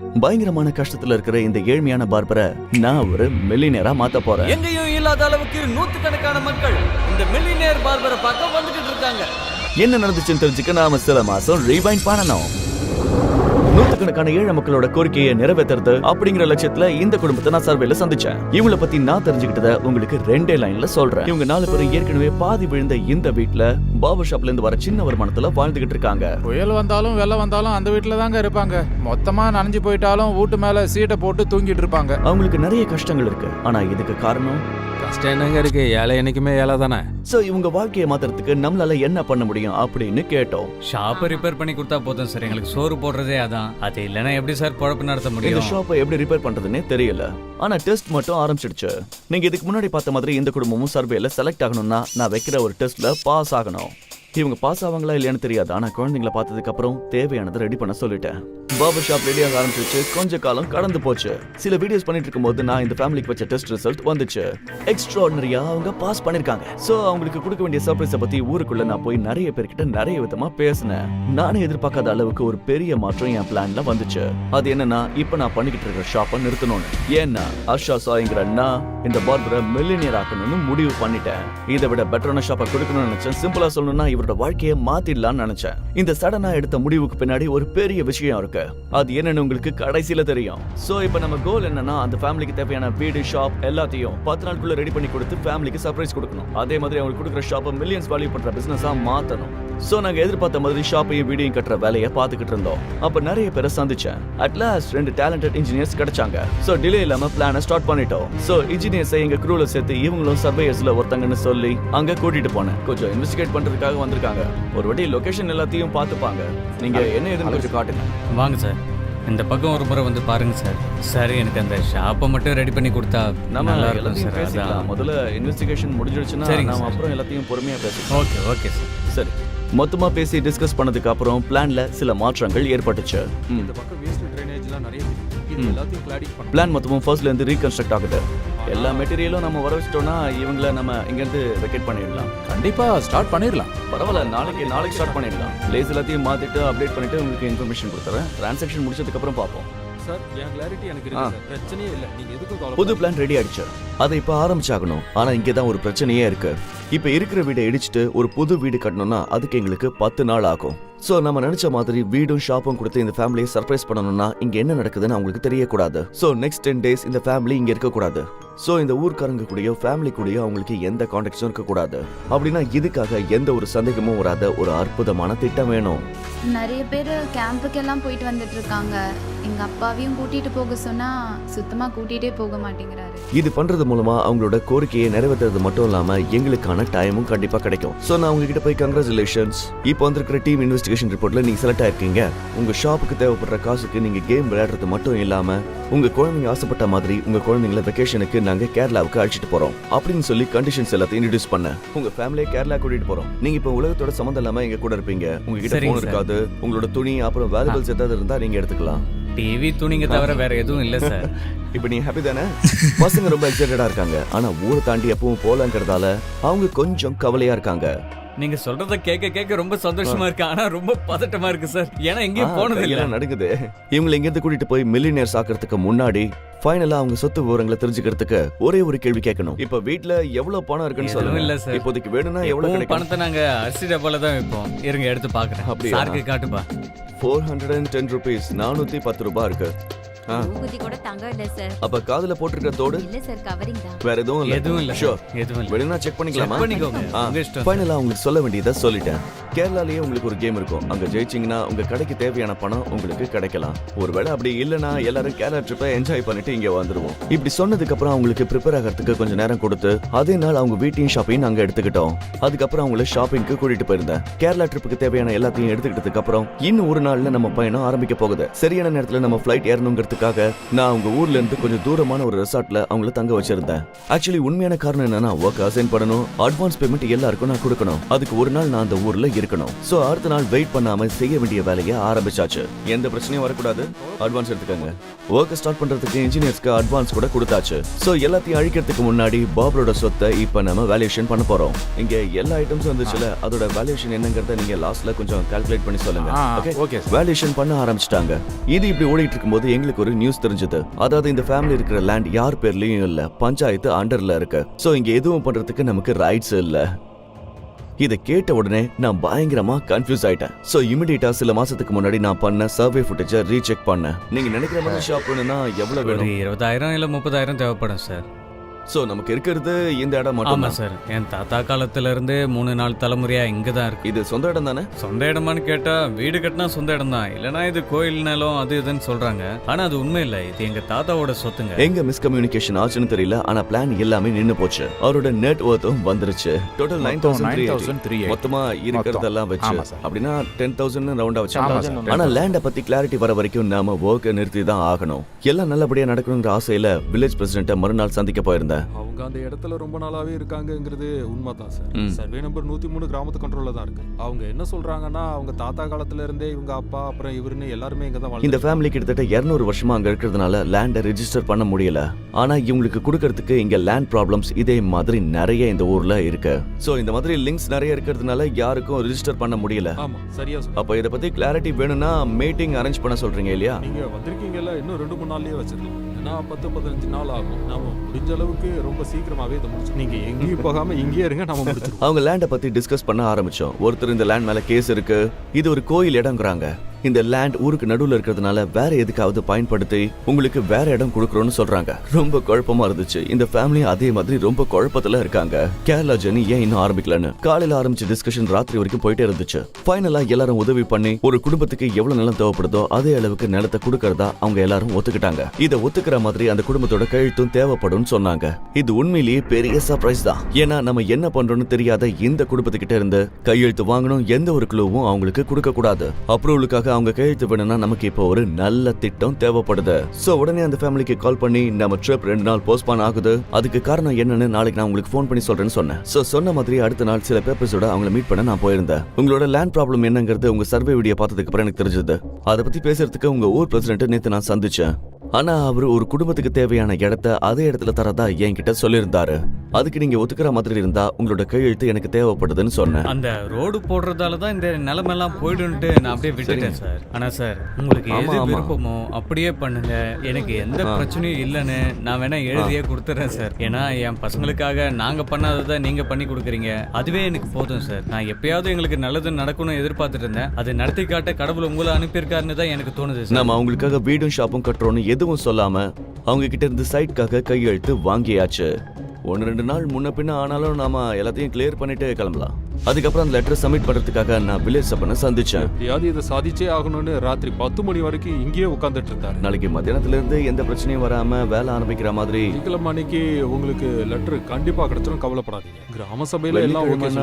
பயங்கரமான கஷ்டத்துல இருக்கிற இந்த ஏழ்மையான பார்பரை நான் ஒரு மில்லியனரா மாத்த போறேன். எங்கேயும் இல்லாத அளவுக்கு நூத்துக்கணக்கான மக்கள் இந்த மில்லியனர் பார்பரை பார்க்க வந்துட்டு இருக்காங்க. என்ன நடந்துச்சுன்னு தெரிஞ்சுக்க நாம சில மாசம் ரீவைண்ட் பண்ணணும். நூத்துக்கணக்கான ஏழை மக்களோட கோரிக்கையை நிறைவேற்றுறது அப்படிங்கிற லட்சத்துல இந்த குடும்பத்தை நான் சர்வேல சந்திச்சேன். இவங்களை பத்தி நான் தெரிஞ்சுக்கிட்டத உங்களுக்கு 2 லைன்ல சொல்றேன். இவங்க 4 பேரும் ஏற்கனவே பாதி விழுந்த இந்த வீட்டுல பார்பர் ஷாப்ல இருந்து வர சின்ன வருமானத்துல வாழ்ந்துகிட்டு இருக்காங்க. புயல் வந்தாலும் வெள்ளம் வந்தாலும் அந்த வீட்டுல தாங்க இருப்பாங்க. மொத்தமா நனைஞ்சு போயிட்டாலும் வீட்டு மேல சீட்டை போட்டு தூங்கிட்டு இருப்பாங்க. அவங்களுக்கு நிறைய கஷ்டங்கள் இருக்கு. ஆனா இதுக்கு காரணம் கஷ்டம் என்னங்க இருக்கு? ஏழை என்னைக்குமே ஏழை தானே. சோ இவங்க வாழ்க்கையை மாத்துறதுக்கு நம்மளால என்ன பண்ண முடியும் அப்படின்னு கேட்டோம். ஷாப்பை ரிப்பேர் பண்ணி கொடுத்தா போதும் சார். எங்களுக்கு சோறு போடுறதே அதான். அது இல்லைன்னா எப்படி சார் பொழப்பு நடத்த இந்த முடியும்? ஷாப்பை எப்படி ரிப்பேர் பண்றதுன்னே தெரியல. ஆனா டெஸ்ட் மட்டும் ஆரம்பிச்சிடுச்சு. நீங்க இதுக்கு முன்னாடி பார்த்த மாதிரி இந்த குடும்பமும் சர்வேல செலக்ட் ஆகணும்னா நான் வைக்கிற ஒரு டெஸ்ட்ல பாஸ் ஆகணும். இவங்க பாஸ் ஆவாங்களா இல்லையான்னு தெரியாது. ஆனா குழந்தைங்களை பார்த்ததுக்கு அப்புறம் தேவையானதை ரெடி பண்ண சொல்லிட்டேன். பார்பர் ஷாப் ரெடியாக ஆரம்பிச்சு கொஞ்ச காலம் கடந்து போச்சு. சில வீடியோஸ் பண்ணிட்டு இருக்கும்போது நான் இந்த ஃபேமிலிக்கு வச்ச டெஸ்ட் ரிசல்ட் வந்துச்சு. எக்ஸ்ட்ராடினரியா அவங்க பாஸ் பண்ணிருக்காங்க. சோ அவங்களுக்கு கொடுக்க வேண்டிய சர்ப்ரைஸை பத்தி ஊருக்குள்ள நான் போய் நிறைய பேர்கிட்ட நிறைய விதமா பேசினேன். நானே எதிர்பார்க்காத அளவுக்கு ஒரு பெரிய மாற்றம் என் பிளான்ல வந்துச்சு. அது என்னன்னா இப்ப நான் பண்ணிக்கிட்டு இருக்கிற ஷாப்பை நிறுத்தணும்னு. ஏன்னா அர்ஷா சாய்ங்கிற நான் இந்த பார்பரை மில்லியனியர் ஆக்கணும்னு முடிவு பண்ணிட்டேன். இதை விட பெட்டரான ஷாப்பை கொடுக்கணும்னு நினைச்சேன். சிம்பிளா சொல்லணும்னா இவரோட வாழ்க்கையை மாத்திடலாம்னு நினைச்சேன். இந்த சடனா எடுத்த முடிவுக்கு பின்னாடி ஒரு பெரிய விஷயம் இருக்கு. அது என்னன்னு உங்களுக்கு கடைசியில தெரியும். சோ இப்போ நம்ம கோல் என்னன்னா அந்த ஃபேமிலிக்கு தேவையான வீடு ஷாப் எல்லாத்தையும் 10 நாளுக்குள்ள ரெடி பண்ணி கொடுத்து ஃபேமிலிக்கு சர்ப்ரைஸ் கொடுக்கணும். அதே மாதிரி அவங்களுக்கு கொடுக்குற ஷாப்பை மில்லியன்ஸ் வேல்யூ பண்ற பிசினஸா மாத்தணும். சோ நாங்க எதிர்பார்த்த மாதிரி ஷாப்பையும் வீடையும் கட்டுற வேலையை பார்த்துக்கிட்டு இருந்தோம். அப்ப நிறைய பேரை சந்திச்சேன். அட்லாஸ்ட் 2 டேலண்டட் இன்ஜினியர்ஸ் கிடைச்சாங்க. சோ டிலே இல்லாம பிளானை ஸ்டார்ட் பண்ணிட்டோம். சோ இன்ஜினியர்ஸை எங்க க்ரூல சேர்த்து இவங்களும் சர்வேயர்ஸ்ல ஒருத்தங்கன்னு சொல்லி அங்க கூட்டிட்டு போனேன். கொஞ்சம் இன்வெஸ்டிகேட் பண்றதுக்காக வந்திருக்காங்க. ஒரு வாட்டி லொகேஷன் எல்லாத்தையும் பார்த்துப்பாங்க. நீங்க என்ன ஏதுன்னு கொஞ்சம் காட்டுங்க. வாங்க சார், இந்த பக்கம் ஒரு முறை வந்து பாருங்க சார். சார் எனக்கு அந்த ஷாப்பை மட்டும் ரெடி பண்ணி கொடுத்தா நம்ம நல்லா இருக்கும் எல்லாத்தையும் சார். பேசிக்கலாம். அதான். முதல்ல இன்வெஸ்டிகேஷன் முடிஞ்சிடுச்சுன்னா சரிங்க நாம சார். அப்புறம் எல்லாத்தையும் பொறுமையா பேசலாம். Okay okay sir. சரி, மொத்தமா பேசி டிஸ்கஸ் பண்ணதுக்கு அப்புறம் பிளான்ல சில மாற்றங்கள் ஏற்பட்டுச்சு. இந்த பக்கம் வேஸ்ட் ட்ரைனேஜ்லாம் நிறைய இருக்கு. இது எல்லாத்தையும் கிளாடிங் பண்ணணும். பிளான் மொத்தமும் ஃபர்ஸ்ட்ல இருந்து ரீகன்ஸ்ட்ரக்ட் ஆகுது. எல்லா மெட்டீரியலும் நம்ம வர வச்சிட்டோம்னா இவங்கள நம்ம இங்க இருந்து வெக்கேட் பண்ணிடலாம். கண்டிப்பா ஸ்டார்ட் பண்ணிடலாம். பரவாயில்ல, நாளைக்கு ஸ்டார்ட் பண்ணிடலாம். லேஸ் எல்லாத்தையும் மாத்திட்டு அப்டேட் பண்ணிட்டு உங்களுக்கு இன்ஃபர்மேஷன் கொடுத்துறேன். டிரான்சாக்ஷன் முடிச்சதுக்கு அப்புறம் பார்ப்போம். சார் என் கிளாரிட்டி எனக்கு இருக்கு சார். பிரச்சனையே இல்லை. நீங்க எதுக்கும் கவலை புது பிளான் ரெடி ஆயிடுச்சு. அதை இப்ப ஆரம்பிச்சாகணும். ஆனா இங்க தான் ஒரு பிரச்சனையே இருக்கு. இப்ப இருக்கிற வீடை இடிச்சிட்டு ஒரு புது வீடு கட்டணும்னா அதுக்கு எங்களுக்கு 10 நாள் ஆகும். சோ நம்ம நினைச்ச மாதிரி வீடும் ஷாப்பும் கொடுத்து இந்த ஃபேமிலியை சர்ப்ரைஸ் பண்ணணும்னா இங்க என்ன நடக்குதுன்னு அவங்களுக்கு தெரியக்கூடாது. சோ நெக்ஸ்ட் 10 days இந்த ஃபேமிலி இங்க இருக்க கூடாது. சோ இந்த ஊர்க்காரங்க கூடயோ ஃபேமிலி கூடயோ அவங்களுக்கு எந்த கான்டாக்ட்ஸும் இருக்க கூடாது. அப்படின்னா இதுக்காக எந்த ஒரு சந்தேகமும் வராத ஒரு அற்புதமான திட்டம் வேணும். நிறைய பேர் கேம்புக்கெல்லாம் போயிட்டு வந்துட்டு இருக்காங்க. எங்க அப்பாவையும் கூட்டிட்டு போக சொன்னா சுத்தமா கூட்டிட்டே போக மாட்டேங்கிறாரு. இது பண்றது மூலமா அவங்களோட கோரிக்கையை நிறைவேற்றுறது மட்டும் இல்லாம எங்களுக்கான டைமும் கண்டிப்பா கிடைக்கும். சோ நான் உங்ககிட்ட போய் கங்க்ராச்சுலேஷன்ஸ், இப்போ வந்திருக்கிற டீம் இன்வெஸ்டிகேஷன் ரிப்போர்ட்ல நீங்க செலக்ட் ஆயிருக்கீங்க. உங்க ஷாப்புக்கு தேவைப்படுற காசுக்கு நீங்க கேம் விளையாடுறது மட்டும் இல்லாம உங்க குழந்தைங்க ஆசைப்பட்ட மாதிரி உங்க குழந்தைங்கள வெக்கேஷனுக்கு நாங்க கேரளாவுக்கு அழைச்சிட்டு போறோம் அப்படின்னு சொல்லி கண்டிஷன்ஸ் எல்லாத்தையும் இன்ட்ரோடியூஸ் பண்ண உங்க ஃபேமிலியை கேரளா கூட்டிட்டு போறோம். நீங்க இப்போ உலகத்தோட சம்பந்தம் இல்லாம எங்க கூட இருப்பீங்க. உங்ககிட்ட சரிங்க போன் இருக்காது. உங்களோட துணி அப்புறம் வேல்யூபிள்ஸ் ஏதாவது இருந்தா நீங்க எடுத்துக்கலாம். டிவி துணிங்க தவிர வேற எதுவும் இல்ல சார். இப்போ நீ ஹாப்பி தானே? பசங்க ரொம்ப எக்ஸைட்டடா இருக்காங்க. ஆனா ஊரை தாண்டி எப்பவும் போலங்கிறதால அவங்க கொஞ்சம் கவலையா இருக்காங்க. நீங்க சொல்றத கேட்க கேட்க ரொம்ப சந்தோஷமா இருக்கு. ஆனா ரொம்ப பதட்டமா இருக்கு சார். ஏன்னா எங்கேயும் போனது இல்ல. எல்லாம் நடக்குது. இவங்களை இங்க இருந்து கூட்டிட்டு போய் மில்லியனர்ஸ் ஆக்கிறதுக்கு முன்னாடி ஃபைனலா அவங்க சொத்து விவரங்களை தெரிஞ்சுக்கிறதுக்கு ஒரே ஒரு கேள்வி கேட்கணும். இப்ப வீட்ல எவ்வளவு பணம் இருக்குன்னு எதுவும் இல்ல சொல்லுங்க. சார். இப்போதைக்கு வேணும்னா எவ்வளவு எப்பவும் கிடைக்கும்? பணத்தை நாங்க அரிசி டப்பால தான் வைப்போம். இருங்க எடுத்து பாக்குறேன். அப்படியா? சாருக்கு காட்டுப்பா. 410 rupees, 410 ரூபாய் இருக்கு. ஊகுதி கூட தங்கம் இல்ல சார். அப்ப காதுல போட்டிருக்க தோடு இல்ல சார், கவரிங் தான். வேற எதுவும் எதுவும் இல்ல ஷூர். எதுவும் இல்ல. வேணும்னா செக் பண்ணிக்கலாமா? Check பண்ணிக்கோங்க. உங்க இஷ்டம். ஃபைனலா உங்களுக்கு சொல்ல வேண்டியதை சொல்லிட்டேன். கேரளாலயே உங்களுக்கு ஒரு கேம் இருக்கும். அங்க ஜெயிச்சீங்கன்னா உங்க கடைக்கு தேவையான பணம் உங்களுக்கு கிடைக்கலாம். ஒருவேளை அப்படி இல்லனா எல்லாரும் கேரளா ட்ரிப்பை என்ஜாய் பண்ணிட்டு இங்க வந்துருவோம். இப்படி சொன்னதுக்கு அப்புறம் அவங்களுக்கு ப்ரிப்பேர் ஆகிறதுக்கு கொஞ்சம் நேரம் கொடுத்து அதே நாள் அவங்க வீட்டையும் ஷாப்பிங் அங்க எடுத்துக்கிட்டோம். அதுக்கப்புறம் அவங்கள ஷாப்பிங்க்கு கூட்டிட்டு போயிருந்தேன். கேரளா ட்ரிப்புக்கு தேவையான எல்லாத்தையும் எடுத்துக்கிட்டதுக்கு அப்புறம் இன்னும் ஒரு நாள்ல நம்ம பயணம் ஆரம்பிக்க போகுது. சரியான நேரத்துல நம்ம ஃபிளைட் ஏறணுங்கிறதுக்காக நான் அவங்க ஊர்ல இருந்து கொஞ்சம் தூரமான ஒரு ரெசார்ட்ல அவங்கள தங்க வச்சிருந்தேன். ஆக்சுவலி உண்மையான காரணம் என்னன்னா ஒர்க் அசைன் பண்ணணும், அட்வான்ஸ் பேமெண்ட் எல்லாருக்கும் நான் கொடுக்கணும். அதுக்கு ஒரு நாள் நான் அந்த ஊர்ல இருக்கணும். சோ அடுத்த நாள் வெயிட் பண்ணாம செய்ய வேண்டிய வேலையை ஆரம்பிச்சாச்சு. எந்த பிரச்சனையும் வரக்கூடாது, அட்வான்ஸ் எடுத்துக்கங்க. ஒர்க் ஸ்டார்ட் பண்றதுக்கு இன்ஜினியர்ஸ்க்கு அட்வான்ஸ் கூட கொடுத்தாச்சு. சோ எல்லாத்தையும் அழிக்கிறதுக்கு முன்னாடி பாபரோட சொத்தை இப்ப நம்ம வேல்யூஷன் பண்ண போறோம். இங்க எல்லா ஐட்டம்ஸும் வந்துச்சுல, அதோட வேல்யூஷன் என்னங்கறத நீங்க லாஸ்ட்ல கொஞ்சம் கால்குலேட் பண்ணி சொல்லுங்க. ஓகே வேல்யூஷன் பண்ண ஆரம்பிச்சிட்டாங்க. இது இப்படி ஓடிட்டு இருக்கும்போது எங்களுக்கு ஒரு நியூஸ் தெரிஞ்சது. அதாவது இந்த ஃபேமிலி இருக்கிற லேண்ட் யார் பேர்லயும் இல்ல, பஞ்சாயத்து அண்டர்ல இருக்கு. சோ இங்க எதுவும் பண்றதுக்கு நமக்கு ரைட்ஸ் இல்ல. இதை கேட்ட உடனே நான் பயங்கரமா கன்ஃபியூஸ் ஆயிட்டேன். சோ இமிடியேட்டா சில மாசத்துக்கு முன்னாடி நான் பண்ண சர்வே ஃபுட்டேஜை ரீசெக் பண்ணேன். நீங்க நினைக்கிற மாதிரி ஷாப் வேணும்னா எவ்வளவு வேணும்? 20,000 இல்ல 30,000 தேவைப்படும் சார். சோ நமக்கு இருக்கிறது இந்த இடம் மட்டும் ஆமா சார், என் தாத்தா காலத்துல இருந்து 3-4 தலைமுறையா இங்கதான் இருக்கு. இது சொந்த இடம் தானே? சொந்த இடமான்னு கேட்டா வீடு கட்டினா சொந்த இடம் தான், இல்லனா இது கோயில் நிலம் அது இதுன்னு சொல்றாங்க. ஆனா அது உண்மை இல்ல, இது எங்க தாத்தாவோட சொத்துங்க. எங்க மிஸ்கம்யூனிகேஷன் ஆச்சுன்னு தெரியல, ஆனா பிளான் எல்லாமே நின்னு போச்சு. அவரோட நெட் வர்த்தும் வந்துருச்சு. டோட்டல் 9,380. மொத்தமா இருக்கிறதெல்லாம் வச்சு அப்படின்னா 10,000 ரவுண்டா வச்சு. ஆனா லேண்ட பத்தி கிளாரிட்டி வர வரைக்கும் நாம வர்க்க நிறுத்தி தான் ஆகணும். எல்லாம் நல்லபடியா நடக்கணுங்கிற ஆசையில வில்லேஜ் பிரசிடென்ட்ட மறுநாள் சந்திக்க போயிருந்தேன். அவங்க அந்த இடத்துல ரொம்ப நாளாவே இருக்காங்கிறது உண்மைதான் சார். சர்வே நம்பர் 103 கிராமத்து கண்ட்ரோல்ல தான் இருக்கு. அவங்க என்ன சொல்றாங்கன்னா அவங்க தாத்தா காலத்துல இருந்தே இவங்க அப்பா அப்புறம் இவருன்னு எல்லாருமே இங்க தான் இந்த ஃபேமிலி கிட்டத்தட்ட 200 வருஷமா அங்க இருக்கிறதுனால லேண்ட ரெஜிஸ்டர் பண்ண முடியல. ஆனா இவங்களுக்கு கொடுக்கறதுக்கு இங்க லேண்ட் ப்ராப்ளம்ஸ் இதே மாதிரி நிறைய இந்த ஊர்ல இருக்கு. சோ இந்த மாதிரி லிங்க்ஸ் நிறைய இருக்கிறதுனால யாருக்கும் ரெஜிஸ்டர் பண்ண முடியல. ஆமா சரியா சொல்லுங்க. அப்ப இத பத்தி கிளாரிட்டி வேணும்னா மீட்டிங் அரேஞ்ச் பண்ண சொல்றீங்க இல்லையா? நீங்க வந்திருக்கீங்கல்ல, இன்னும் 2-3 நாள்லயே வச்சிடலாம். ஏன்னா 10-15 நாள் ஆகும். நாம முடிஞ்ச அளவுக்கு ரொம்ப சீக்கிரமாவே இதை முடிச்சு, நீங்க எங்கேயும் போகாம இங்கேயே இருங்க, நாம முடிச்சிருவோம். அவங்க லேண்ட பத்தி டிஸ்கஸ் பண்ண ஆரம்பிச்சோம். ஒருத்தர் இந்த லேண்ட் மேல கேஸ் இருக்கு, இது ஒரு கோயில் இடம்ங்கறாங்க. இந்த லேண்ட் ஊருக்கு நடுவுல இருக்கிறதுனால வேற எதுக்காவது பயன்படுத்தி உங்களுக்கு வேற இடம் கொடுக்கறோம்னு சொல்றாங்க. ரொம்ப குழப்பமா இருந்துச்சு. இந்த ஃபேமிலி அதே மாதிரி ரொம்ப குழப்பத்துல இருக்காங்க. கேரளா ஜர்னி ஏன் இன்னும் ஆரம்பிக்கலன்னு காலையில ஆரம்பிச்ச டிஸ்கஷன் ராத்திரி வரைக்கும் போயிட்டே இருந்துச்சு. ஃபைனலா எல்லாரும் உதவி பண்ணி ஒரு குடும்பத்துக்கு எவ்வளவு நிலம் தேவைப்படுதோ அதே அளவுக்கு நிலத்தை கொடுக்கறதா அவங்க எல்லாரும் ஒத்துக்கிட்டாங்க. இதை ஒத்துக்கிற மாதிரி அந்த குடும்பத்தோட கையெழுத்தும் தேவைப்படும் சொன்னாங்க. இது உண்மையிலேயே பெரிய சர்ப்ரைஸ் தான். ஏன்னா நம்ம என்ன பண்றோம்னு தெரியாத இந்த குடும்பத்துக்கிட்ட இருந்து கையெழுத்து வாங்கணும், எந்த ஒரு குழுவும் அவங்களுக்கு கொடுக்க கூடாது. அப்ரூவலுக்காக அவங்க கையெழுத்து வேணும்னா நமக்கு இப்போ ஒரு நல்ல திட்டம் தேவைப்படுது. சோ உடனே அந்த ஃபேமிலிக்கு கால் பண்ணி நம்ம ட்ரிப் 2 நாள் போஸ்ட்பான் ஆகுது, அதுக்கு காரணம் என்னன்னு நாளைக்கு நான் உங்களுக்கு ஃபோன் பண்ணி சொல்றேன்னு சொன்னேன். சோ சொன்ன மாதிரி அடுத்த நாள் சில பேப்பர்ஸோட அவங்கள மீட் பண்ண நான் போயிருந்தேன். உங்களோட லேண்ட் ப்ராப்ளம் என்னங்கிறது உங்க சர்வே வீடியோ பார்த்ததுக்கு அப்புறம் எனக்கு தெரிஞ்சது. அதை பத்தி பேசுறதுக்கு உங்க ஊர் பிரசிடென்ட் நேத்து நான் சந்திச்சேன். ஆனா அவரு ஒரு குடும்பத்துக்கு தேவையான இடத்தை அதே இடத்துல தரதா என்கிட்ட சொல்லியிருந்தாரு. அதுக்கு நீங்க ஒத்துக்கிற மாதிரி இருந்தா உங்களோட கையெழுத்து எனக்கு தேவைப்படுதுன்னு சொன்னேன். அந்த ரோடு போடுறதால தான் இந்த நிலமெல்லாம் போயிடும்ட்டு நான் அப்படியே விட்டுட்டேன் சார். ஆனா சார் உங்களுக்கு எது விருப்பமோ அப்படியே பண்ணுங்க, எனக்கு எந்த பிரச்சனையும் இல்லைன்னு நான் வேணா எழுதியே கொடுத்துறேன் சார். ஏன்னா என் பசங்களுக்காக நாங்க பண்ணாததை நீங்க பண்ணி கொடுக்குறீங்க, அதுவே எனக்கு போதும் சார். நான் எப்பயாவது எங்களுக்கு நல்லது நடக்கணும்னு எதிர்பார்த்துட்டு இருந்தேன், அது நடத்தி காட்ட கடவுள் உங்களை அனுப்பியிருக்காருன்னு தான் எனக்கு தோணுது. நம்ம அவங்களுக்காக வீடும் ஷாப்பும் கட்டுறோம்னு எதுவும் சொல்லாம அவங்க கிட்ட இருந்து சைட்காக கையெழுத்து வாங்கியாச்சு. 1-2 நாள் முன்ன பின்ன ஆனாலும் நாம எல்லாத்தையும் கிளியர் பண்ணிட்டு கிளம்பலாம். அதுக்கப்புறம் அந்த லெட்டர் சப்மிட் பண்றதுக்காக நான் வில்லேஜ் சப்பனை சந்திச்சேன். எப்படியாவது இதை சாதிச்சே ஆகணும்னு ராத்திரி 10 மணி வரைக்கும் இங்கேயே உட்காந்துட்டு இருந்தாரு. நாளைக்கு மத்தியானத்துல இருந்து எந்த பிரச்சனையும் வராம வேலை ஆரம்பிக்கிற மாதிரி வெள்ளிக்கிழமை அன்னைக்கு உங்களுக்கு லெட்டர் கண்டிப்பா கிடைச்சிடும், கவலைப்படாதீங்க. கிராம சபையில எல்லாம் ஓகே.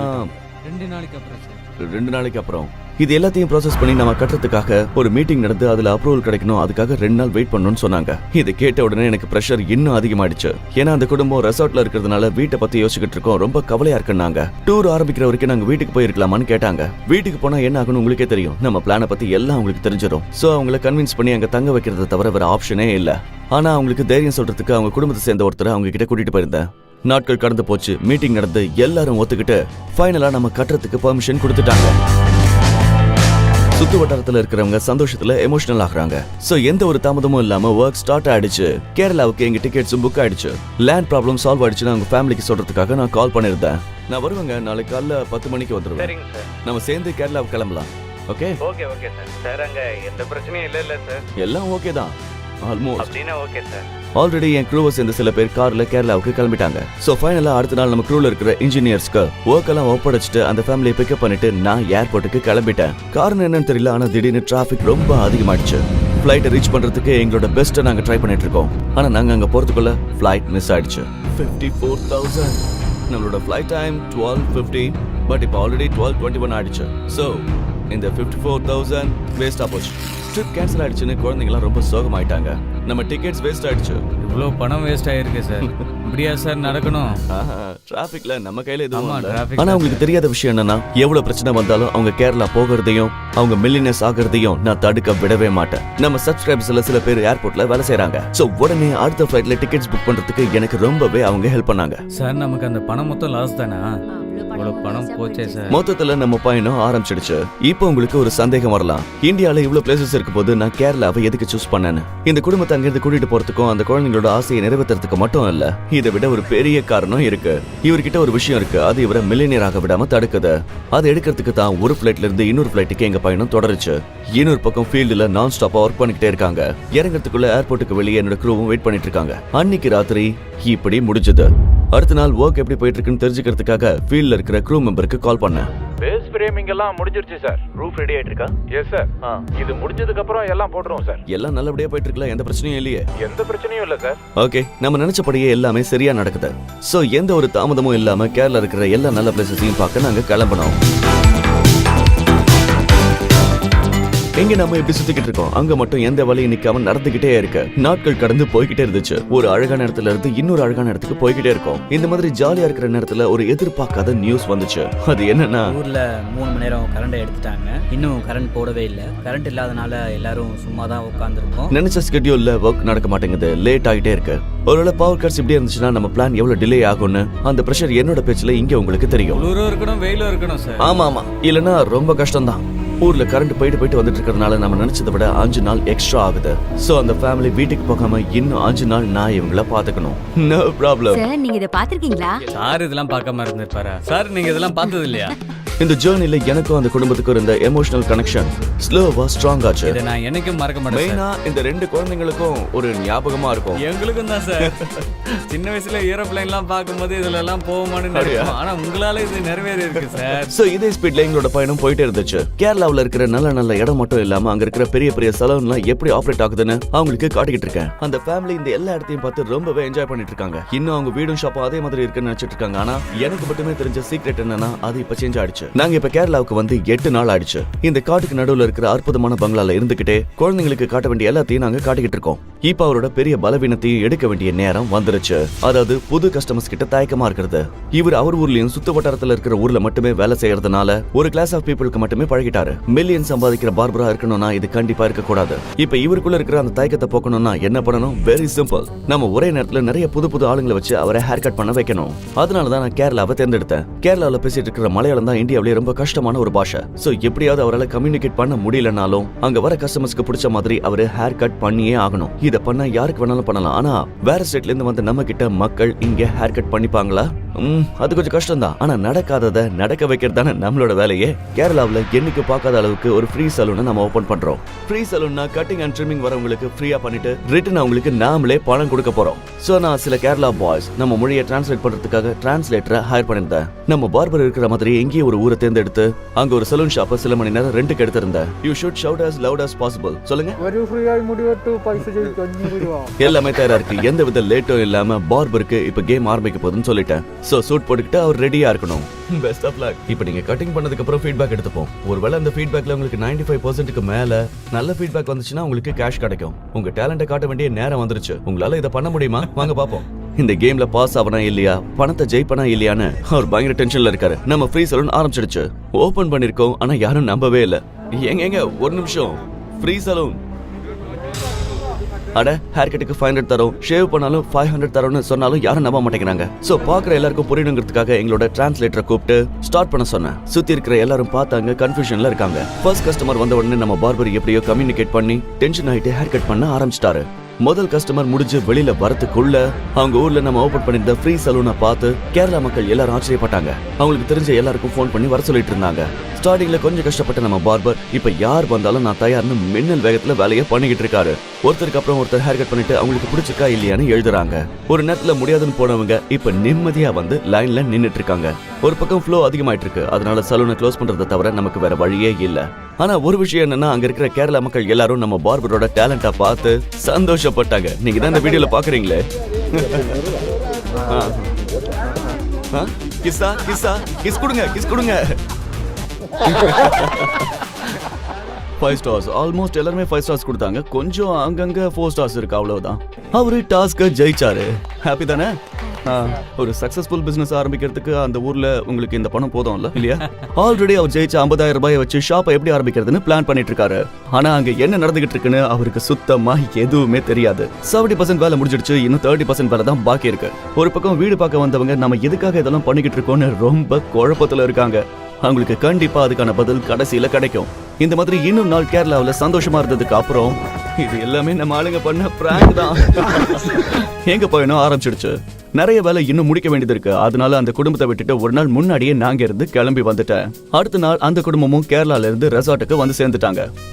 2 நாளைக்கு அப்புறம் சார். 2 நாளைக்கு அப்புறம் இது எல்லாத்தையும் ப்ராசஸ் பண்ணி நம்ம கட்டுறதுக்காக ஒரு மீட்டிங் நடந்து அதுல அப்ரூவல் கிடைக்கணும், அதுக்காக 2 நாள் வெயிட் பண்ணணும்னு சொன்னாங்க. இதை கேட்ட உடனே எனக்கு பிரஷர் இன்னும் அதிகமாயிடுச்சு. ஏன்னா அந்த குடும்பம் ரெசார்ட்ல இருக்கிறதுனால வீட்டை பத்தி யோசிச்சுட்டு இருக்கோம், ரொம்ப கவலையா இருக்குன்னாங்க. டூர் ஆரம்பிக்கிற வரைக்கும் நாங்க வீட்டுக்கு போயிருக்கலாமான்னு கேட்டாங்க. வீட்டுக்கு போனா என்ன ஆகணும் உங்களுக்கே தெரியும், நம்ம பிளானை பத்தி எல்லாம் உங்களுக்கு தெரிஞ்சிடும். சோ அவங்களை கன்வின்ஸ் பண்ணி அங்க தங்க வைக்கிறத தவிர வேற ஆப்ஷனே இல்ல. ஆனா அவங்களுக்கு தைரியம் சொல்றதுக்கு அவங்க குடும்பத்தை சேர்ந்த ஒருத்தர் அவங்க கிட்ட கூட்டிட்டு போயிருந்தேன். நாட்கள் கடந்து போச்சு, மீட்டிங் நடந்து எல்லாரும் ஒத்துக்கிட்டு ஃபைனலா நம்ம கட்டுறதுக்கு பெர்மிஷன் கொடுத்துட்டாங்க. சுத்து வட்டாரத்துல இருக்கிறவங்க சந்தோஷத்துல எமோஷனல் ஆகுறாங்க. சோ எந்த ஒரு தாமதமும் இல்லாம ஒர்க் ஸ்டார்ட் ஆயிடுச்சு. கேரளாவுக்கு எங்க டிக்கெட்ஸும் புக் ஆயிடுச்சு. லேண்ட் ப்ராப்ளம் சால்வ் ஆயிடுச்சுன்னு அவங்க ஃபேமிலிக்கு சொல்றதுக்காக நான் கால் பண்ணிருந்தேன். நான் வருவேங்க, நாளைக்கு காலைல 10 மணிக்கு வந்துருவேன். சரிங்க சார். நம்ம சேர்ந்து கேரளாவுக்கு கிளம்பலாம். Okay okay okay sir. Sir அங்க எந்த பிரச்சனையும் இல்ல சார்? எல்லாம் ஓகே தான் ஆல்மோஸ்ட். அப்படின்னா ஓகே சார். ஆல்ரெடி என் க்ரூவை சேர்ந்த சில பேர் கார்ல கேரளாவுக்கு கிளம்பிட்டாங்க. சோ ஃபைனலா அடுத்த நாள் நம்ம க்ரூல இருக்கிற இன்ஜினியர்ஸ்க்கு ஒர்க் எல்லாம் ஒப்படைச்சிட்டு அந்த ஃபேமிலியை பிக்கப் பண்ணிட்டு நான் ஏர்போர்ட்டுக்கு கிளம்பிட்டேன். காரணம் என்னன்னு தெரியல, ஆனா திடீர்னு டிராபிக் ரொம்ப அதிகமாயிடுச்சு. ஃபிளைட்டை ரீச் பண்றதுக்கு எங்களோட பெஸ்ட்டை நாங்க ட்ரை பண்ணிட்டு இருக்கோம். ஆனா நாங்க அங்க போறதுக்குள்ள ஃபிளைட் மிஸ் ஆயிடுச்சு. 54,000. நம்மளோட ஃபிளைட் டைம் 12:15, பட் இப்போ ஆல்ரெடி 12:21 ஆயிடுச்சு. சோ இந்த 54,000 வேஸ்டா போச்சு. ட்ரிப் கேன்சல் ஆயிடுச்சுன்னு குழந்தைங்கலாம் ரொம்ப சோகமாயிட்டாங்க. நம்ம டிக்கெட்ஸ் வேஸ்ட் ஆயிடுச்சு. இவ்வளோ பணம் வேஸ்ட் ஆயிருக்கு சார். இப்படியா சார் நடக்கணும்? டிராஃபிக்ல நம்ம கையில எதுவும் ஆமா, இல்ல. traffic ஆனா உங்களுக்கு தெரியாத விஷயம் என்னன்னா, எவ்வளவு பிரச்சனை வந்தாலும் அவங்க கேரளா போகிறதையும் அவங்க மில்லியனர்ஸ் ஆகிறதையும் நான் தடுக்க விடவே மாட்டேன். நம்ம சப்ஸ்கிரைபர்ஸ்ல சில பேர் ஏர்போர்ட்ல வேலை செய்றாங்க. சோ உடனே அடுத்த ஃளைட்ல டிக்கெட்ஸ் புக் பண்றதுக்கு எனக்கு ரொம்பவே அவங்க ஹெல்ப் பண்ணாங்க. சார் நமக்கு அந்த பணம் மொத்தம் லாஸ் தானா? இவ்வளோ பணம் போச்சே சார். மொத்தத்துல நம்ம பயணம் ஆரம்பிச்சிடுச்சு. இப்போ உங்களுக்கு ஒரு சந்தேகம் வரலாம், இந்தியால இவ்வளவு பிளேசஸ் இருக்கும் போது நான் கேரளாவை எதுக்கு சூஸ் பண்ணேன்னு. இந்த குடும்பத்தை அங்கிருந்து கூட்டிட்டு போறதுக்கும் அந்த குழந்தைங்களோட ஆசையை நிறைவேற்றுறதுக்கு மட்டும் இல்ல, இதை விட ஒரு பெரிய காரணம் இருக்கு. இவர்கிட்ட ஒரு விஷயம் இருக்கு, அது இவரை மில்லியனியர் ஆக விடாம தடுக்குது. அதை எடுக்கிறதுக்கு தான் ஒரு ஃபிளைட்ல இருந்து இன்னொரு ஃபிளைட்டுக்கு எங்க பயணம் தொடருச்சு. இன்னொரு பக்கம் ஃபீல்டுல நான் ஸ்டாப்பா ஒர்க் பண்ணிக்கிட்டே இருக்காங்க. இறங்கறதுக்குள்ள ஏர்போர்ட்டுக்கு வெளியே என்னோட க்ரூவும் வெயிட் பண்ணிட்டு இருக்காங்க. அன்னைக்கு ராத்திரி இப்படி முடிஞ்சது. அடுத்த நாள் ஒர்க் எப்படி போயிட்டு இருக்குன்னு தெரிஞ்சுக்கிறதுக்காக ஃபீல்ட்ல இருக்கிற க்ரூ மெம்பருக்கு கால் பண்ணேன். பேஸ் ஃப்ரேமிங் எல்லாம் முடிஞ்சிருச்சு சார். ரூஃப் ரெடி ஆயிட்டு இருக்கா? Yes sir. இது முடிஞ்சதுக்கு அப்புறம் எல்லாம் போட்டுருவோம் சார். எல்லாம் நல்லபடியா போயிட்டு இருக்குல்ல? எந்த பிரச்சனையும் இல்லையே? எந்த பிரச்சனையும் இல்ல சார். ஓகே, நம்ம நினைச்சபடியே எல்லாமே சரியா நடக்குது. சோ எந்த ஒரு தாமதமும் இல்லாம கேரளா இருக்கிற எல்லா நல்ல பிளேசஸையும் பார்க்க நாங்க கிளம்பணும். எங்க நம்ம இப்படி சுத்திக்கிட்டு இருக்கோம், அங்க மட்டும் எந்த வழியும் நிக்காம நடந்துகிட்டே இருக்கு. நாட்கள் கடந்து போய்கிட்டே இருந்துச்சு. ஒரு அழகான இடத்துல இருந்து இன்னொரு அழகான இடத்துக்கு போய்கிட்டே இருக்கோம். இந்த மாதிரி ஜாலியா இருக்கிற நேரத்துல ஒரு எதிர்பார்க்காத நியூஸ் வந்துச்சு. அது என்னன்னா, ஊர்ல 3 மணி நேரம் கரண்ட் எடுத்துட்டாங்க. இன்னும் கரண்ட் போடவே இல்லை. கரண்ட் இல்லாதனால எல்லாரும் சும்மா தான் உட்காந்துருக்கோம். நினைச்ச ஸ்கெட்யூல்ல ஒர்க் நடக்க மாட்டேங்குது, லேட் ஆகிட்டே இருக்கு. ஒருவேளை பவர் கட்ஸ் இப்படி இருந்துச்சுன்னா நம்ம பிளான் எவ்வளவு டிலே ஆகும்னு அந்த பிரஷர் என்னோட பேச்சுல இங்க உங்களுக்கு தெரியும். குளிரும் இருக்கணும், வெயிலும் இருக்கணும் சார். ஆமா ஆமா, இல்லனா ரொம்ப கஷ்டம் தான். ஊர்ல கரண்ட் போயிட்டு வந்துட்டு இருக்கிறதுனால நம்ம நினைச்சதை விட 5 நாள் எக்ஸ்ட்ரா ஆகுது. சோ அந்த ஃபேமிலி வீட்டுக்கு போகாம இன்னும் 5 நாள் நான் இவங்கள பாத்துக்கணும். No problem. சார் நீங்க இத பாத்திருக்கீங்களா? சார் இதெல்லாம் பார்க்காம இருந்திருப்பாரா? சார் நீங்க இதெல்லாம் பார்த்தது இல்லையா? இந்த ஜர்னில எனக்கும் அந்த குடும்பத்துக்கும் இருந்த எமோஷனல் கனெக்ஷன் ஸ்லோவா ஸ்ட்ராங் ஆச்சு. இதை நான் என்னைக்கும் மறக்க மாட்டேன். மெயினா இந்த 2 குழந்தைங்களுக்கும் ஒரு ஞாபகமா இருக்கும். எங்களுக்கும் தான் சார். சின்ன வயசுல ஏரோப்ளைன் எல்லாம் பார்க்கும்போது இதுல எல்லாம் போகுமான்னு நினைப்போம். ஆனா உங்களால இது நிறைவேறி இருக்கு சார். சோ இதே ஸ்பீட்ல எங்களோட பயணம் போயிட்டே இருந்துச்சு. கேரளாவுல இருக்கிற நல்ல நல்ல இடம் மட்டும் இல்லாம அங்க இருக்கிற பெரிய பெரிய சலூன்லாம் எப்படி ஆபரேட் ஆகுதுன்னு அவங்களுக்கு காட்டிக்கிட்டு இருக்கேன். அந்த ஃபேமிலி இந்த எல்லா இடத்தையும் பார்த்து ரொம்பவே என்ஜாய் பண்ணிட்டு இருக்காங்க. இன்னும் அவங்க வீடும் ஷாப்பும் அதே மாதிரி இருக்குன்னு நினைச்சிட்டு இருக்காங்க. ஆனா எனக்கு மட்டுமே தெரிஞ்ச சீக்ரெட் என்னன்னா, அது இப்ப சேஞ்ச் ஆயிடுச்சு. நாங்க இப்ப கேரளாவுக்கு வந்து 8 நாள் ஆயிடுச்சு. இந்த காட்டுக்கு நடுவுல இருக்கிற அற்புதமான பங்களால இருந்துகிட்டே குழந்தைங்களுக்கு காட்ட வேண்டிய எல்லாத்தையும் நாங்க காட்டிக்கிட்டு இருக்கோம். இப்ப அவரோட பெரிய பலவீனத்தையும் எடுக்க வேண்டிய நேரம் வந்துருச்சு. அதாவது புது கஸ்டமர்ஸ் கிட்ட தயக்கமா இருக்கிறது. இவர் அவர் ஊர்லயும் சுத்த வட்டாரத்துல இருக்கிற ஊர்ல மட்டுமே வேலை செய்யறதுனால ஒரு கிளாஸ் ஆஃப் பீப்புளுக்கு மட்டுமே பழகிட்டாரு. மில்லியன் சம்பாதிக்கிற பார்பரா இருக்கணும்னா இது கண்டிப்பா இருக்க கூடாது. இப்ப இவருக்குள்ள இருக்கிற அந்த தயக்கத்தை போக்கணும்னா என்ன பண்ணணும்? Very simple. நம்ம ஒரே நேரத்துல நிறைய புது புது ஆளுங்களை வச்சு அவரை ஹேர் கட் பண்ண வைக்கணும். அதனாலதான் நான் கேரளாவை தேர்ந்தெடுத்தேன். கேரளால பேசிட்டு இருக்கிற மலையாளம் தான் இந்தியாவிலேயே ரொம்ப கஷ்டமான ஒரு பாஷை. சோ எப்படியாவது அவரால் கம்யூனிகேட் பண்ண முடியலனாலும் அங்க வர கஸ்டமர்ஸ்க்கு பிடிச்ச மாதிரி அவரு ஹேர் கட் பண்ணியே ஆகணும். இத பண்ண யாருக்கு வேணாலும் பண்ணலாம். ஆனா வேற ஸ்டேட்ல இருந்து வந்து நம்ம கிட்ட மக்கள் இங்க ஹேர் கட் பண்ணிப்பாங்களா? அது கொஞ்சம் கஷ்டம் தான். ஆனா நடக்காதத நடக்க வைக்கிறது தானே நம்மளோட வேலையே. கேரளாவுல என்னைக்கு பார்க்காத அளவுக்கு ஒரு ஃப்ரீ சலூனை நம்ம ஓபன் பண்றோம். ஃப்ரீ சலூன்னா கட்டிங் அண்ட் ட்ரிமிங் வரவங்களுக்கு ஃப்ரீயா பண்ணிட்டு ரிட்டன் அவங்களுக்கு நாமளே பணம் கொடுக்க போறோம். சோ நான் சில கேரளா பாய்ஸ் நம்ம மொழியை டிரான்ஸ்லேட் பண்றதுக்காக டிரான்ஸ்லேட்டரை ஹையர் பண்ணிருந்தேன். நம்ம பார்பர் இருக்கிற மாதிரி எங்கேயே ஒரு ஊரை தேர்ந்தெடுத்து அங்க ஒரு சலூன் ஷாப்பை சில மணி நேரம் ரெண்டுக்கு எடுத்திருந்தேன். You should shout as loud as possible. சொல்லுங்க. எல்லாமே தயாரா இருக்கு. எந்த வித லேட்டும் இல்லாம பார்பருக்கு இப்ப கேம் ஆரம்பிக்க போகுதுன்னு சொல்லிட்டேன். சோ சூட் போட்டுக்கிட்டு அவர் ரெடியா இருக்கணும். Best of luck. இப்போ நீங்க கட்டிங் பண்ணதுக்கு அப்புறம் ஃபீட்பேக் எடுத்துப்போம். ஒருவேளை அந்த ஃபீட்பேக்ல உங்களுக்கு 95%க்கு மேல நல்ல ஃபீட்பேக் வந்துச்சுன்னா உங்களுக்கு கேஷ் கிடைக்கும். உங்க டேலண்ட்டை காட்ட வேண்டிய நேரம் வந்துருச்சு. உங்களால இதை பண்ண முடியுமா? வாங்க பாப்போம். இந்த கேம்ல பாஸ் ஆவனா இல்லையா, பணத்தை ஜெயிப்பனா இல்லையான்னு அவர் பயங்கர டென்ஷன்ல இருக்காரு. நம்ம ஃப்ரீ சலூன் ஆரம்பிச்சிடுச்சு. ஓபன் பண்ணிருக்கோம். ஆனா யாரும் நம்பவே இல்ல. எங்க ஒரு நிமிஷம், ஃப்ரீ சலூன் அட ஹேர் கட்டுக்கு 500 தரோம், ஷேவ் பண்ணாலும் 500 தரோம்னு சொன்னாலும் யாரும் நம்ப மாட்டேங்கிறாங்க. சோ பாக்குற எல்லாருக்கும் புரியணுங்கிறதுக்காக எங்களோட டிரான்ஸ்லேட்டரை கூப்பிட்டு ஸ்டார்ட் பண்ண சொன்னேன். சுத்தி இருக்கிற எல்லாரும் பார்த்தாங்க, கன்ஃபியூஷன்ல இருக்காங்க. ஃபர்ஸ்ட் கஸ்டமர் வந்த உடனே நம்ம பார்பர் எப்படியோ கம்யூனிகேட் பண்ணி டென்ஷன் ஆயிட்டு ஹேர் கட் பண்ண ஆரம்பிச்சிட்டாரு. முதல் கஸ்டமர் முடிஞ்சு வெளியில வரதுக்குள்ள அவங்க ஊர்ல நம்ம ஓபன் பண்ணிருந்த ஃப்ரீ சலூனை பார்த்து கேரளா மக்கள் எல்லாரும் ஆச்சரியப்பட்டாங்க. அவங்களுக்கு தெரிஞ்ச எல்லாருக்கும் ஃபோன் பண்ணி வர சொல்லிட்டு இருந்தாங்க. ஸ்டார்டிங்ல கொஞ்சம் கஷ்டப்பட்ட நம்ம பார்பர் இப்ப யார் வந்தாலும் நான் தயார்னு மின்னல் வேகத்துல வேலையை பண்ணிக்கிட்டு இருக்காரு. ஒருத்தருக்கு அப்புறம் ஒருத்தர் ஹேர் கட் பண்ணிட்டு அவங்களுக்கு பிடிச்சிருக்கா இல்லையான்னு எழுதுறாங்க. ஒரு நேரத்துல முடியாதுன்னு போனவங்க இப்ப நிம்மதியா வந்து லைன்ல நின்னுட்டு இருக்காங்க. ஒரு பக்கம் ஃப்ளோ அதிகமாயிட்டு இருக்கு. அதனால சலூனை க்ளோஸ் பண்றதை தவிர நமக்கு வேற வழியே இல்ல. ஆனா ஒரு விஷயம் என்னன்னா, அங்க இருக்கிற கேரளா மக்கள் எல்லாரும் நம்ம பார்பரோட டேலண்டா பார்த்து சந்தோஷப்பட்டாங்க. நீங்க தான் இந்த வீடியோல பாக்குறீங்களே. கிஸ்ஸா கிஸ்ஸா கிஸ் கொடுங்க, கிஸ் கொடுங்க. 5 ஸ்டார்ஸ் ஆல்மோஸ்ட் எல்லாருமே 5 ஸ்டார்ஸ் கொடுத்தாங்க. கொஞ்சம் அங்கங்க 4 ஸ்டார்ஸ் இருக்கு, அவ்வளவுதான். அவரு டாஸ்க ஜெயிச்சாரு. ஹாப்பி தானே? ஒரு சக்சஸ்ஃபுல் பிசினஸ் ஆரம்பிக்கிறதுக்கு அந்த ஊர்ல உங்களுக்கு இந்த பணம் போதும்ல இல்லையா? ஆல்ரெடி அவர் ஜெயிச்ச 50,000 ரூபாயை வச்சு ஷாப்பை எப்படி ஆரம்பிக்கிறதுன்னு பிளான் பண்ணிட்டு இருக்காரு. ஆனா அங்க என்ன நடந்துகிட்டு இருக்குன்னு அவருக்கு சுத்தமா எதுவுமே தெரியாது. 70% வேலை முடிஞ்சிடுச்சு, இன்னும் 30% வேலை தான் பாக்கி இருக்கு. ஒரு பக்கம் வீடு பார்க்க வந்தவங்க நம்ம எதுக்காக இதெல்லாம் பண்ணிக்கிட்டு இருக்கோம்னு ரொம்ப குழப்பத்துல இருக்காங்க. அவங்களுக்கு கண்டிப்பா அதுக்கான பதில் கடைசியில கிடைக்கும். இந்த மாதிரி இன்னும் நாள் கேரளாவில் சந்தோஷமா இருந்ததுக்கு அப்புறம் இது எல்லாமே நம்ம ஆளுங்க பண்ண பிராங்க் தான். எங்க பயணம் ஆரம்பிச்சிடுச்சு. நிறைய வேலை இன்னும் முடிக்க வேண்டியது இருக்கு. அதனால அந்த குடும்பத்தை விட்டுட்டு ஒரு நாள் முன்னாடியே நாங்க இருந்து கிளம்பி வந்துட்டேன். அடுத்த நாள் அந்த குடும்பமும் கேரளால இருந்து ரெசார்ட்டுக்கு வந்து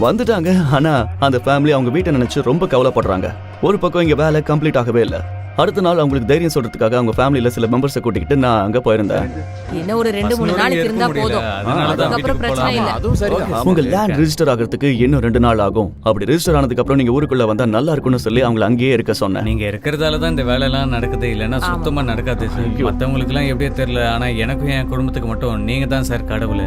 வந்துட்டாங்க. ஆனா அந்த ஃபேமிலி அவங்க வீட்டை நினைச்சு ரொம்ப கவலைப்படுறாங்க. ஒரு பக்கம் இங்க வேலை கம்ப்ளீட் ஆகவே இல்லை. அடுத்த நாள் அவங்களுக்கு தைரியம் சொல்றதுக்காக அவங்க ஃபேமிலியில சில மெம்பர்ஸை கூட்டிக்கிட்டு நான் அங்க போயிருந்தேன். என்ன ஒரு 2-3 நாளைக்கு இருந்தா போதும், அதுக்கப்புறம் பிரச்சனை இல்ல. அதுவும் சரிதான். உங்க லேண்ட் ரெஜிஸ்டர் ஆகிறதுக்கு இன்னும் 2 நாள் ஆகும். அப்படி ரெஜிஸ்டர் ஆனதுக்கு அப்புறம் நீங்க ஊருக்குள்ள வந்தா நல்லா இருக்கும்னு சொல்லி அவங்களை அங்கேயே இருக்க சொன்னேன். நீங்க இருக்கிறதால தான் இந்த வேலை எல்லாம் நடக்குது, இல்லைன்னா சுத்தமா நடக்காது சார். மத்தவங்களுக்கு எல்லாம் எப்படியே தெரியல, ஆனா எனக்கும் என் குடும்பத்துக்கு மட்டும் நீங்க தான் சார் கடவுள்.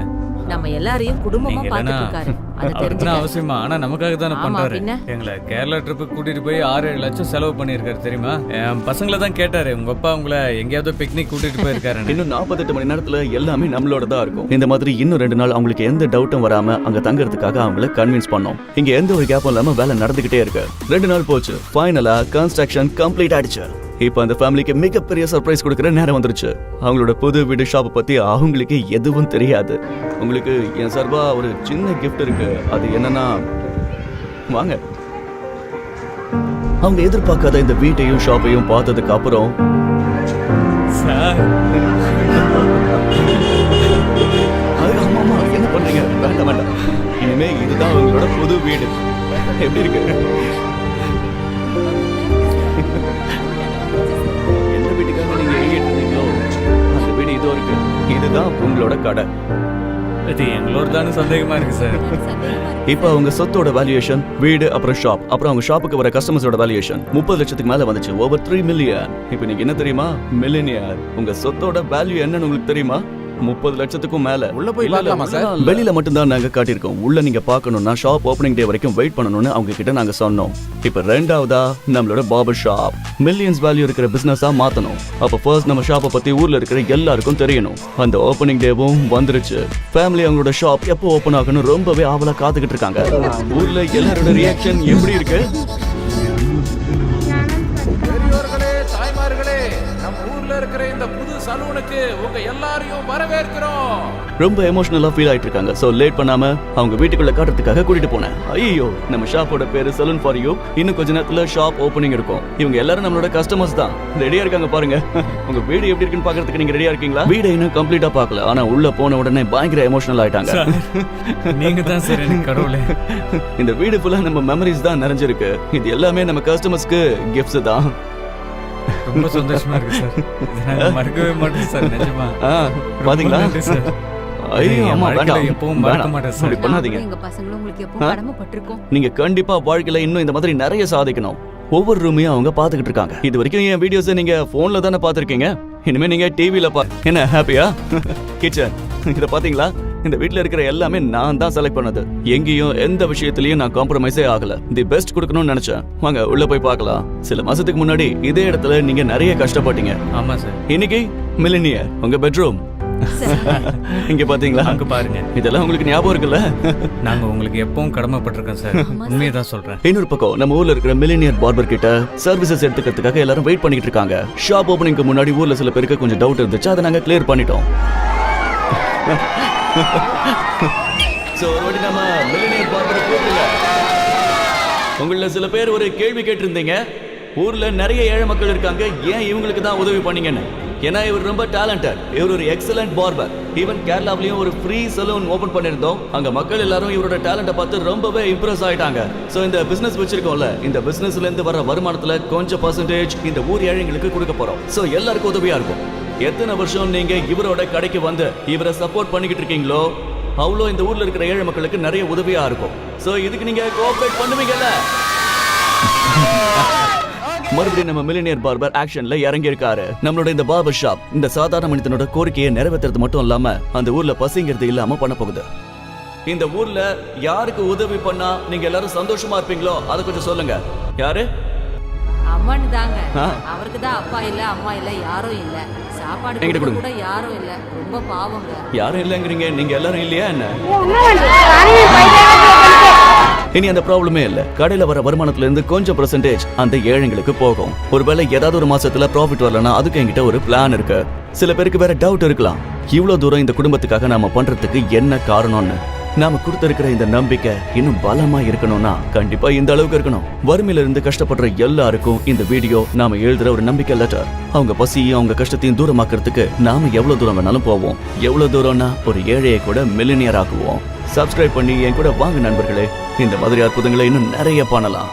நம்ம எல்லாரையும் குடும்பமா நீங்க பாத்துட்டு இருக்காரு, அது இல்லைன்னா தெரிஞ்சுக்க. அவசியமா, ஆனா நமக்காக தானே ஆமா, பண்றாரு. பின்ன? எங்களை கேரளா ட்ரிப்புக்கு கூட்டிட்டு போய் 6-7 லட்சம் செலவு பண்ணிருக்காரு தெரியுமா? என் பசங்களை தான் கேட்டாரு, உங்க அப்பா உங்களை எங்கேயாவது பிக்னிக் கூட்டிட்டு போயிருக்காரு. இன்னும் 48 மணி நேரத்துல எல்லாமே நம்மளோட தான் இருக்கும். இந்த மாதிரி இன்னும் 2 நாள் அவங்களுக்கு எந்த டவுட்டும் வராம அங்க தங்கறதுக்காக அவங்கள கன்வின்ஸ் பண்ணோம். இங்க எந்த ஒரு கேப்பும் இல்லாம வேலை நடந்துகிட்டே இருக்கு. 2 நாள் போச்சு. ஃபைனலா கன்ஸ்ட்ரக்ஷன் கம்ப்ளீட் ஆயிடுச்சு. இப்ப அந்த ஃபேமிலிக்கு மிகப்பெரிய சர்ப்ரைஸ் கொடுக்கிற நேரம் வந்துருச்சு. அவங்களோட புது வீடு ஷாப்பை பத்தி அவங்களுக்கு எதுவும் தெரியாது. உங்களுக்கு என் சார்பா ஒரு சின்ன கிஃப்ட் இருக்கு. அது என்னன்னா, வாங்க. அவங்க எதிர்பார்க்காத இந்த வீட்டையும் ஷாப்பையும் பார்த்ததுக்கு அப்புறம் சார், ஆமா, என்ன பண்றீங்க? வேண்டாம். இனிமே இதுதான் அவங்களோட புது வீடு. எப்படி இருக்கு? எந்த வீட்டுக்காக நீங்க ஏங்கிட்டு இருந்தீங்களோ அந்த வீடு இதோ இருக்கு. இதுதான் உங்களோட கடை. இது எங்களோட தானே சந்தேகமா இருக்கு சார். இப்ப அவங்க சொத்தோட வேல்யூவேஷன், வீடு அப்புறம் ஷாப், அப்புறம் அவங்க ஷாப்புக்கு வர கஸ்டமர்ஸோட வேல்யூவேஷன் 30 லட்சத்துக்கு மேல வந்துச்சு. Over 3 million. இப்ப நீங்க என்ன தெரியுமா? மில்லியனியர். உங்க சொத்தோட வேல்யூ என்னன்னு உங்களுக்கு தெரியுமா? 30 லட்சத்துக்கும் மேல. உள்ள போய் பார்க்கலாமா சார்? வெளியில மட்டும் தான் நாங்க காட்டியிருக்கோம். உள்ள நீங்க பார்க்கணும்னா ஷாப் ஓப்பனிங் டே வரைக்கும் வெயிட் பண்ணணும்னு அவங்க கிட்ட நாங்க சொன்னோம். இப்ப ரெண்டாவதா நம்மளோட பார்பர் ஷாப். மில்லியன்ஸ் வேல்யூ இருக்கிற பிசினஸா மாத்தணும். அப்ப ஃபர்ஸ்ட் நம்ம ஷாப்பை பத்தி ஊர்ல இருக்கிற எல்லாருக்கும் தெரியணும். அந்த ஓப்பனிங் டேவும் வந்துருச்சு. ஃபேமிலி அவங்களோட ஷாப் எப்போ ஓப்பன் ஆகணும் ரொம்பவே ஆவலா காத்துக்கிட்டு இருக்காங்க. ஊர்ல எல்லாரோட ரியாக்ஷன் எப்படி இருக்கு? பெரியோர்களே, தாய்மார்களே, நம்ம ஊர்ல இருக்கிற இந்த புது சலூனுக்கு உங்க எல்லாரையும் வரவேற்கிறோம். ரொம்ப எமோஷனலா ஃபீல் ஆயிட்டு இருக்காங்க. சோ லேட் பண்ணாம அவங்க வீட்டுக்குள்ள காட்டுறதுக்காக கூட்டிட்டு போனேன். ஐயோ, நம்ம ஷாப்போட பேரு சலூன் ஃபார் யூ. இன்னும் கொஞ்ச நேரத்துல ஷாப் ஓப்பனிங் இருக்கும். இவங்க எல்லாரும் நம்மளோட கஸ்டமர்ஸ் தான். ரெடியா இருக்காங்க பாருங்க. உங்க வீடு எப்படி இருக்குன்னு பாக்குறதுக்கு நீங்க ரெடியா இருக்கீங்களா? வீடு இன்னும் கம்ப்ளீட்டா பார்க்கல, ஆனா உள்ள போன உடனே பயங்கர எமோஷனல் ஆயிட்டாங்க. நீங்க தான் சார் எனக்கு கடவுளே. இந்த வீடு ஃபுல்லா நம்ம மெமரிஸ் தான் நிறைஞ்சிருக்கு. இது எல்லாமே நம்ம கஸ்டமர்ஸ்க்கு கிஃப்ட்ஸ் தான். ரொம்ப சந்தோஷமா இருக்கு சார். இதை நாங்க மறக்கவே மாட்டோம் சார், நிஜமா. பாத்தீங்களா? ரொம்ப நன்றி சார். ஐயோ, அம்மா, வாழ்க்கையில வேண்டாம். எப்பவும் மறக்க வேண்டாம். மாட்டேன் சார். அப்படி பண்ணாதீங்க. எங்க பசங்களும் உங்களுக்கு எப்பவும் கடமைப்பட்டிருக்கோம். நீங்க கண்டிப்பா வாழ்க்கையில இன்னும் இந்த மாதிரி நிறைய சாதிக்கணும். ஒவ்வொரு ரூமையும் அவங்க பாத்துக்கிட்டு இருக்காங்க. இது வரைக்கும் என் வீடியோஸ் நீங்க போன்ல தானே பாத்திருக்கீங்க. இனிமே நீங்க டிவில என்ன ஹாப்பியா? கிச்சன் இத பாத்தீங்களா? இந்த வீட்ல இருக்கிற எல்லாமே நான் தான் செலக்ட் பண்ணது. எங்கேயும் எந்த விஷயத்திலயும் நான் காம்ப்ரமைஸே ஆகல. தி பெஸ்ட் கொடுக்கணும்னு நினைச்சேன். வாங்க உள்ள போய் பார்க்கலாம். சில மாசத்துக்கு முன்னாடி இதே இடத்துல நீங்க நிறைய கஷ்டப்பட்டீங்க. ஆமா சார். இன்னைக்கு மில்லினியர் உங்க பெட்ரூம். இங்க பாத்தீங்களா? அங்க பாருங்க. இதெல்லாம் உங்களுக்கு ஞாபகம் இருக்குல்ல? நாங்க உங்களுக்கு எப்பவும் கடமைப்பட்டிருக்கோம் சார். உண்மையை தான் சொல்றேன். இன்னொரு பக்கம் நம்ம ஊர்ல இருக்கிற மில்லினியர் பார்பர் கிட்ட சர்வீசஸ் எடுத்துக்கிறதுக்காக எல்லாரும் வெயிட் பண்ணிட்டு இருக்காங்க. ஷாப் ஓபனிங்க்கு முன்னாடி ஊர்ல சில பேருக்கு கொஞ்சம் டவுட் இருந்துச்சு. அதை நாங்க கிளியர் பண்ணிட்டோம். சோ ஒரு வாட்டி நம்ம மில்லினியர் பார்பரை கூப்பிடுங்க. உங்கள சில பேர் ஒரு கேள்வி கேட்டிருந்தீங்க. ஊர்ல நிறைய ஏழை மக்கள் இருக்காங்க, ஏன் இவங்களுக்கு தான் உதவி பண்ணீங்கன்னு. ஏன்னா இவர் ரொம்ப டேலண்டட். இவர் ஒரு எக்ஸலண்ட் பார்பர். ஈவன் கேரளாவிலயும் ஒரு ஃப்ரீ சலூன் ஓபன் பண்ணிருந்தோம். அங்க மக்கள் எல்லாரும் இவரோட டேலண்ட பார்த்து ரொம்பவே இம்ப்ரெஸ் ஆயிட்டாங்க. சோ இந்த பிசினஸ் வச்சிருக்கோம்ல, இந்த பிசினஸ்ல இருந்து வர வருமானத்துல கொஞ்சம் பர்சன்டேஜ் இந்த ஊர் ஏழைங்களுக்கு கொடுக்க போறோம். சோ எல்லாருக்கும் உதவியா இருக்கும். எத்தனை வருஷம் நீங்க இவரோட கடைக்கு வந்து இவரை சப்போர்ட் பண்ணிக்கிட்டு இருக்கீங்களோ அவ்வளோ இந்த ஊர்ல இருக்கிற ஏழை மக்களுக்கு நிறைய உதவியா இருக்கும். சோ இதுக்கு நீங்க கோஆபரேட் பண்ணுவீங்கல்ல? மறுபடியும் நம்ம மில்லினியர் பார்பர் ஆக்ஷன்ல இறங்கி இருக்காரு. நம்மளோட இந்த பார்பர் ஷாப் இந்த சாதாரண மனிதனோட கோரிக்கையை நிறைவேற்றுறது மட்டும் இல்லாம அந்த ஊர்ல பசிங்கிறது இல்லாம பண்ண போகுது. இந்த ஊர்ல யாருக்கு உதவி பண்ணா நீங்க எல்லாரும் சந்தோஷமா இருப்பீங்களோ அதை கொஞ்சம் சொல்லுங்க. யாரு? அம்மன் தாங்க. ஆ. அவருக்கு தான் அப்பா இல்ல அம்மா இல்ல யாரும் இல்ல. சாப்பாடு என்கிட்ட கொடுக்க கொடுங்க. கூட யாரும் இல்ல. ரொம்ப பாவங்க. யாரும் இல்லைங்கிறீங்க, நீங்க எல்லாரும் இல்லையா என்ன? இனி அந்த ப்ராப்ளமே இல்ல. கடையில வர வருமானத்துல இருந்து கொஞ்சம் பெர்சன்டேஜ் அந்த ஏழைங்களுக்கு போகும். ஒருவேளை ஏதாவது ஒரு மாசத்துல ப்ராஃபிட் வரலன்னா அதுக்கு என்கிட்ட ஒரு பிளான் இருக்கு. சில பேருக்கு வேற டவுட் இருக்கலாம், இவ்வளவு தூரம் இந்த குடும்பத்துக்காக நாம பண்றதுக்கு என்ன காரணம்னு. நாம கொடுத்திருக்கிற இந்த நம்பிக்கை இன்னும் பலமா இருக்கணும்னா கண்டிப்பா இந்த அளவுக்கு இருக்கணும். வறுமையில இருந்து கஷ்டப்படுற எல்லாருக்கும் இந்த வீடியோ நாம எழுதுற ஒரு நம்பிக்கை லெட்டர். அவங்க பசியும் அவங்க கஷ்டத்தையும் தூரமாக்குறதுக்கு நாம எவ்வளவு தூரம் வேணாலும் போவோம். எவ்வளவு தூரம்னா ஒரு ஏழையை கூட மில்லினியர் ஆக்குவோம். சப்ஸ்கிரைப் பண்ணி என் கூட வாங்க நண்பர்களே. இந்த மாதிரி அற்புதங்களை இன்னும் நிறைய பண்ணலாம்.